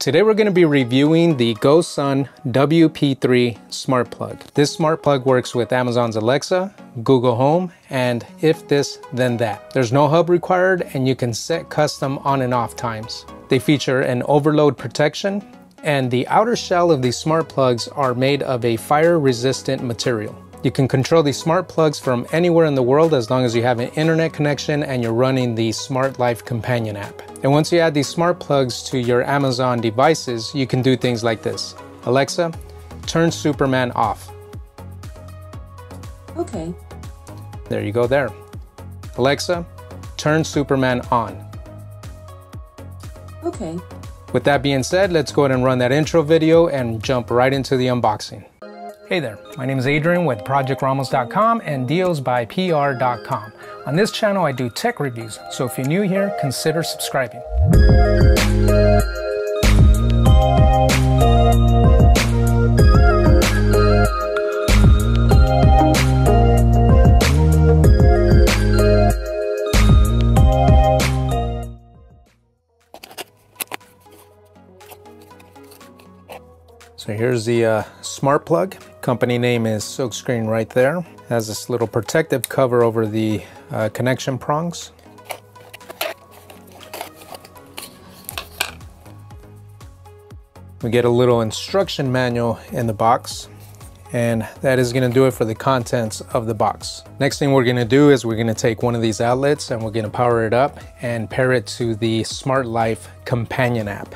Today we're going to be reviewing the GoSund WP3 smart plug. This smart plug works with Amazon's Alexa, Google Home, and if this, then that. There's no hub required and you can set custom on and off times. They feature an overload protection, and the outer shell of these smart plugs are made of a fire-resistant material. You can control these smart plugs from anywhere in the world as long as you have an internet connection and you're running the Smart Life Companion app. And once you add these smart plugs to your Amazon devices, you can do things like this. Alexa, turn Superman off. Okay. There you go there. Alexa, turn Superman on. Okay. With that being said, let's go ahead and run that intro video and jump right into the unboxing. Hey there, my name is Adrian with ProjectRamos.com and dealsbypr.com. On this channel I do tech reviews, so if you're new here, consider subscribing. So here's the smart plug. Company name is Silkscreen right there. It has this little protective cover over the connection prongs. We get a little instruction manual in the box, and that is going to do it for the contents of the box. Next thing we're going to do is we're going to take one of these outlets and we're going to power it up and pair it to the Smart Life Companion app.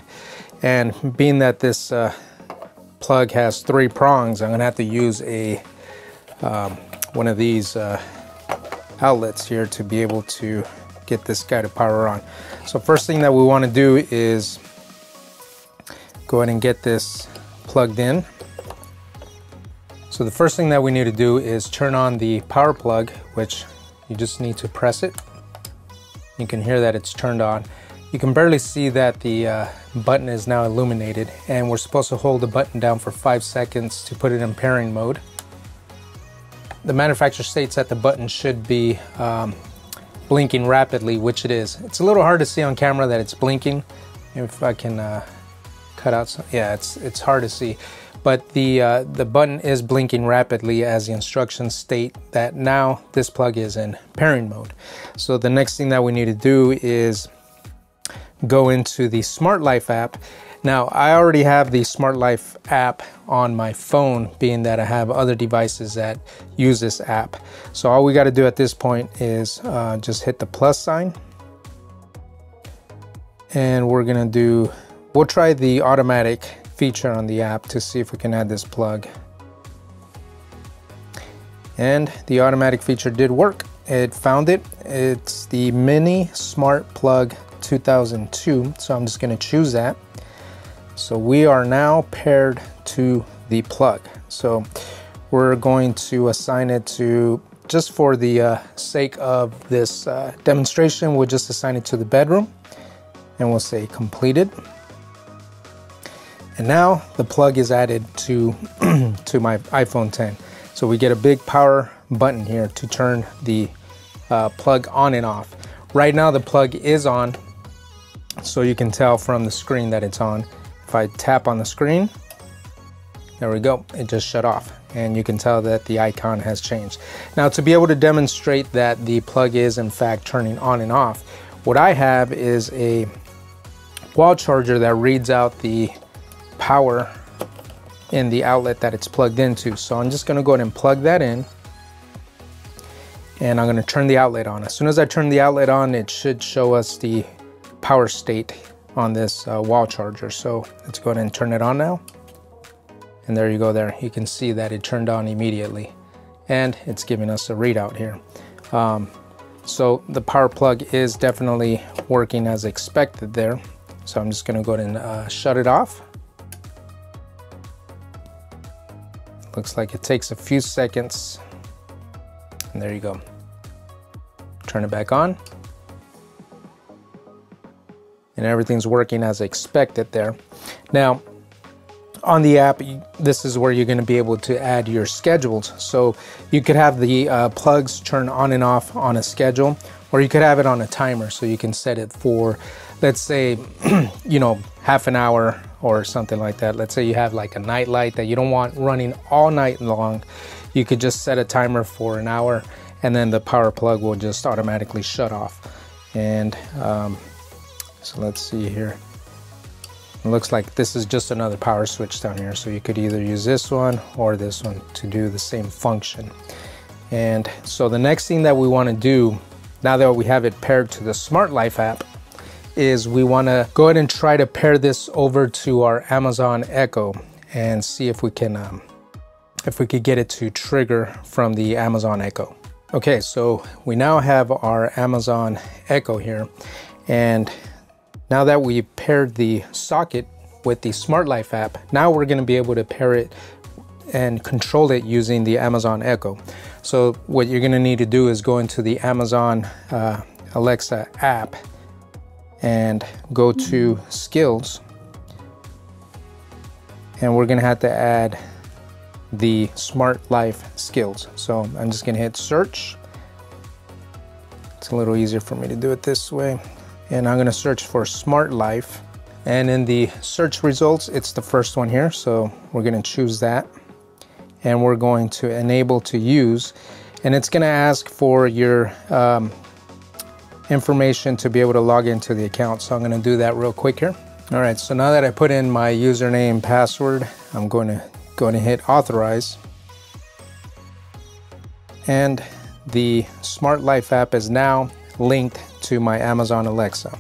And being that this plug has 3 prongs, I'm gonna have to use a one of these outlets here to be able to get this guy to power on. So first thing that we want to do is go ahead and get this plugged in. So the first thing that we need to do is turn on the power plug, which you just need to press it. You can hear that it's turned on. You can barely see that the button is now illuminated, and we're supposed to hold the button down for 5 seconds to put it in pairing mode. The manufacturer states that the button should be blinking rapidly, which it is. It's a little hard to see on camera that it's blinking. If I can cut out some, yeah, it's hard to see. But the button is blinking rapidly as the instructions state that now this plug is in pairing mode. So the next thing that we need to do is go into the Smart Life app. Now I already have the Smart Life app on my phone, being that I have other devices that use this app. So all we got to do at this point is just hit the plus sign, and we'll try the automatic feature on the app to see if we can add this plug. And the automatic feature did work. It found it. It's the Mini Smart Plug 2002, so I'm just going to choose that. So we are now paired to the plug. So we're going to assign it to, just for the sake of this demonstration, we'll just assign it to the bedroom, and we'll say completed. And now the plug is added to to my iPhone 10. So we get a big power button here to turn the plug on and off. Right now the plug is on, so you can tell from the screen that it's on. If I tap on the screen, there we go, it just shut off, and you can tell that the icon has changed. Now, to be able to demonstrate that the plug is in fact turning on and off, what I have is a wall charger that reads out the power in the outlet that it's plugged into. So I'm just going to go ahead and plug that in, and I'm going to turn the outlet on. As soon as I turn the outlet on, it should show us the power state on this wall charger. So let's go ahead and turn it on now, and there you go there. You can see that it turned on immediately, and it's giving us a readout here. So the power plug is definitely working as expected there. So I'm just going to go ahead and shut it off. Looks like it takes a few seconds, and there you go. Turn it back on, and everything's working as expected there. Now on the app, this is where you're going to be able to add your schedules. So you could have the plugs turn on and off on a schedule, or you could have it on a timer. So you can set it for, let's say, you know, half an hour or something like that. Let's say you have like a night light that you don't want running all night long. You could just set a timer for an hour, and then the power plug will just automatically shut off. And so let's see here. It looks like this is just another power switch down here. So you could either use this one or this one to do the same function. And so the next thing that we want to do, now that we have it paired to the Smart Life app, is we want to go ahead and try to pair this over to our Amazon Echo and see if we could get it to trigger from the Amazon Echo. Okay, so we now have our Amazon Echo here, and now that we paired the socket with the Smart Life app, now we're going to be able to pair it and control it using the Amazon Echo. So what you're going to need to do is go into the Amazon Alexa app and go to skills, and we're going to have to add the Smart Life skills. So I'm just going to hit search. It's a little easier for me to do it this way. And I'm going to search for Smart Life, and in the search results it's the first one here, so we're going to choose that, and we're going to enable to use, and it's going to ask for your information to be able to log into the account. So I'm going to do that real quick here. All right, so now that I put in my username and password, I'm going to hit authorize, and the Smart Life app is now linked to my Amazon Alexa.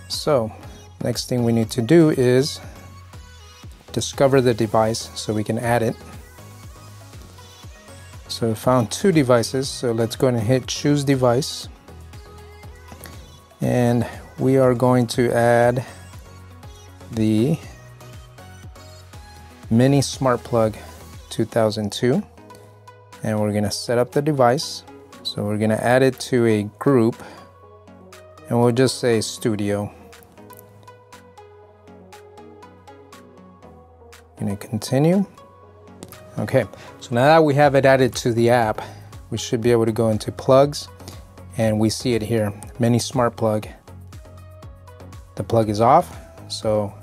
So next thing we need to do is discover the device so we can add it. So we found two devices, so let's go ahead and hit choose device, and we are going to add the Mini Smart Plug 2002, and we're going to set up the device. So we're going to add it to a group, and we'll just say studio. Going to continue. Okay, so now that we have it added to the app, we should be able to go into plugs, and we see it here, Mini Smart Plug. The plug is off, so,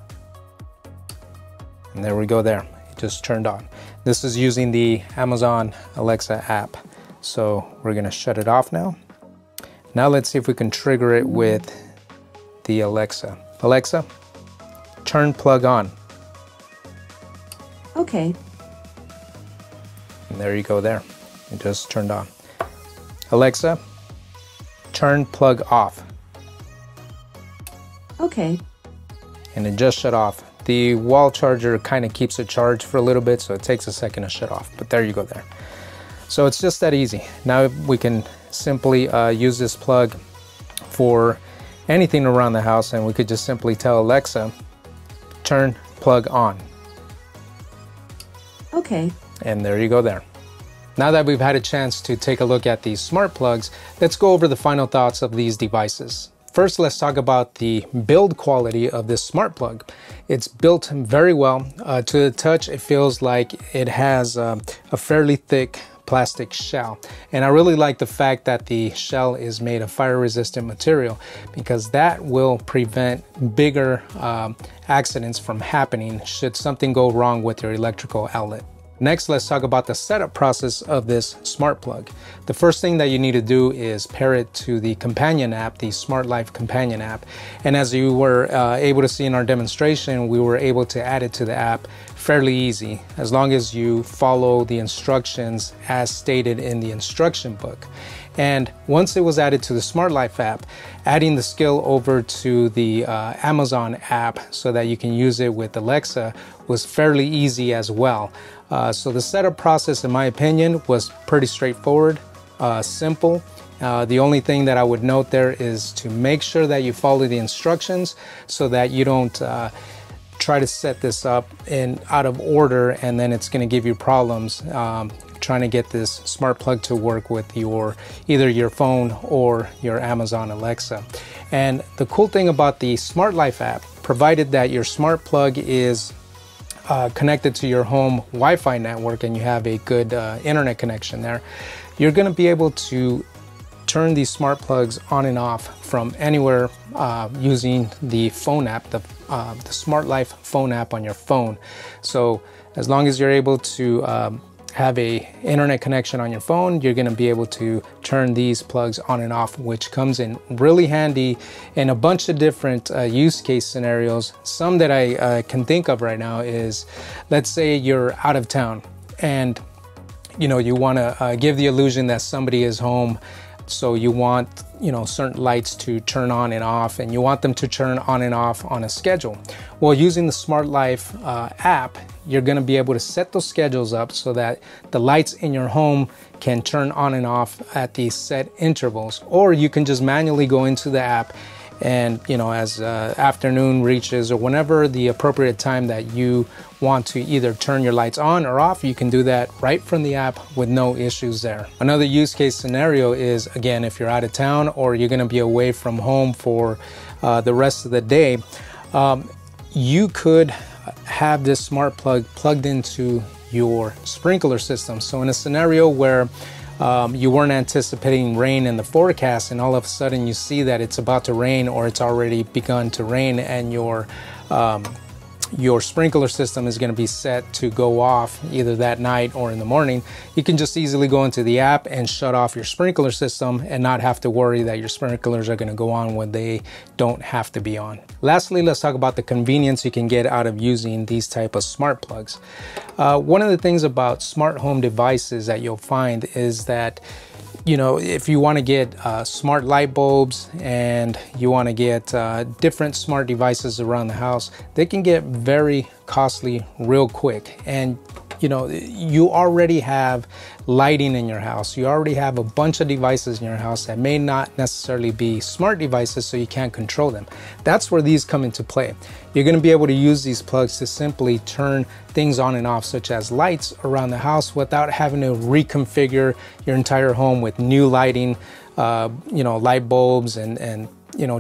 and there we go there. It just turned on. This is using the Amazon Alexa app. So we're going to shut it off now. Now let's see if we can trigger it with the Alexa. Alexa, turn plug on. Okay. And there you go there. It just turned on. Alexa, turn plug off. Okay. And it just shut off. The wall charger kind of keeps it charged for a little bit, so it takes a second to shut off. But there you go there. So it's just that easy. Now we can simply use this plug for anything around the house, and we could just simply tell Alexa, turn plug on. Okay. And there you go there. Now that we've had a chance to take a look at these smart plugs, let's go over the final thoughts of these devices. First, let's talk about the build quality of this smart plug. It's built very well. To the touch, it feels like it has a fairly thick plastic shell, and I really like the fact that the shell is made of fire resistant material, because that will prevent bigger accidents from happening should something go wrong with your electrical outlet. Next, let's talk about the setup process of this smart plug. The first thing that you need to do is pair it to the companion app, the Smart Life companion app. And as you were able to see in our demonstration, we were able to add it to the app fairly easy, as long as you follow the instructions as stated in the instruction book. And once it was added to the Smart Life app, adding the skill over to the Amazon app so that you can use it with Alexa was fairly easy as well. So the setup process, in my opinion, was pretty straightforward, simple. The only thing that I would note there is to make sure that you follow the instructions so that you don't try to set this up out of order, and then it's going to give you problems trying to get this smart plug to work with either your phone or your Amazon Alexa. And the cool thing about the Smart Life app, provided that your smart plug is connected to your home Wi-Fi network and you have a good internet connection there, you're going to be able to turn these smart plugs on and off from anywhere using the phone app, the the Smart Life phone app on your phone. So as long as you're able to have a internet connection on your phone, you're going to be able to turn these plugs on and off, which comes in really handy in a bunch of different use case scenarios. Some that I can think of right now is, let's say you're out of town and you want to give the illusion that somebody is home. So you want, certain lights to turn on and off, and you want them to turn on and off on a schedule. Well, using the Smart Life app, you're going to be able to set those schedules up so that the lights in your home can turn on and off at these set intervals. Or you can just manually go into the app and, as afternoon reaches or whenever the appropriate time that you want to either turn your lights on or off, you can do that right from the app with no issues there. Another use case scenario is, again, if you're out of town or you're going to be away from home for the rest of the day, you could have this smart plug plugged into your sprinkler system. So in a scenario where you weren't anticipating rain in the forecast and all of a sudden you see that it's about to rain or it's already begun to rain, and your sprinkler system is going to be set to go off either that night or in the morning, you can just easily go into the app and shut off your sprinkler system and not have to worry that your sprinklers are going to go on when they don't have to be on. Lastly, let's talk about the convenience you can get out of using these type of smart plugs. One of the things about smart home devices that you'll find is that if you want to get smart light bulbs and you want to get different smart devices around the house, they can get very costly real quick. And you already have lighting in your house. You already have a bunch of devices in your house that may not necessarily be smart devices, so you can't control them. That's where these come into play. You're going to be able to use these plugs to simply turn things on and off, such as lights around the house, without having to reconfigure your entire home with new lighting, light bulbs and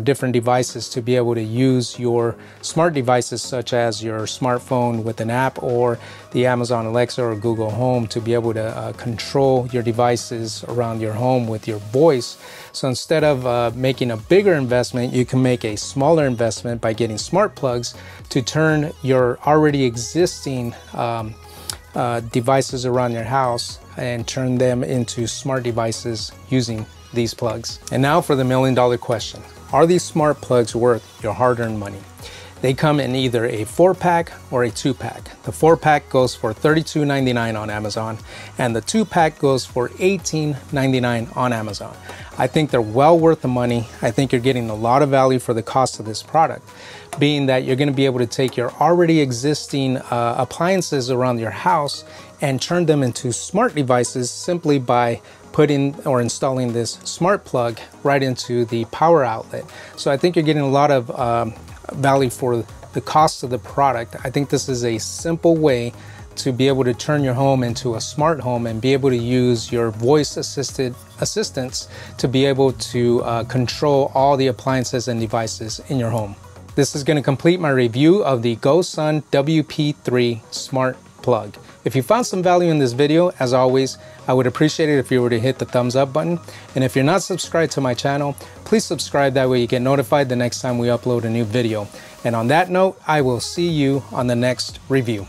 different devices to be able to use your smart devices, such as your smartphone with an app or the Amazon Alexa or Google Home, to be able to control your devices around your home with your voice. So instead of making a bigger investment, you can make a smaller investment by getting smart plugs to turn your already existing devices around your house and turn them into smart devices using these plugs. And now for the $1 million question. Are these smart plugs worth your hard-earned money? They come in either a 4-pack or a 2-pack. The 4-pack goes for $32.99 on Amazon, and the 2-pack goes for $18.99 on Amazon. I think they're well worth the money. I think you're getting a lot of value for the cost of this product, being that you're going to be able to take your already existing appliances around your house and turn them into smart devices simply by putting or installing this smart plug right into the power outlet. So I think you're getting a lot of value for the cost of the product. I think this is a simple way to be able to turn your home into a smart home and be able to use your voice assistants to be able to control all the appliances and devices in your home. This is going to complete my review of the GoSund WP3 Smart Plug. If you found some value in this video, as always, I would appreciate it if you were to hit the thumbs up button. And if you're not subscribed to my channel, please subscribe. That way you get notified the next time we upload a new video. And on that note, I will see you on the next review.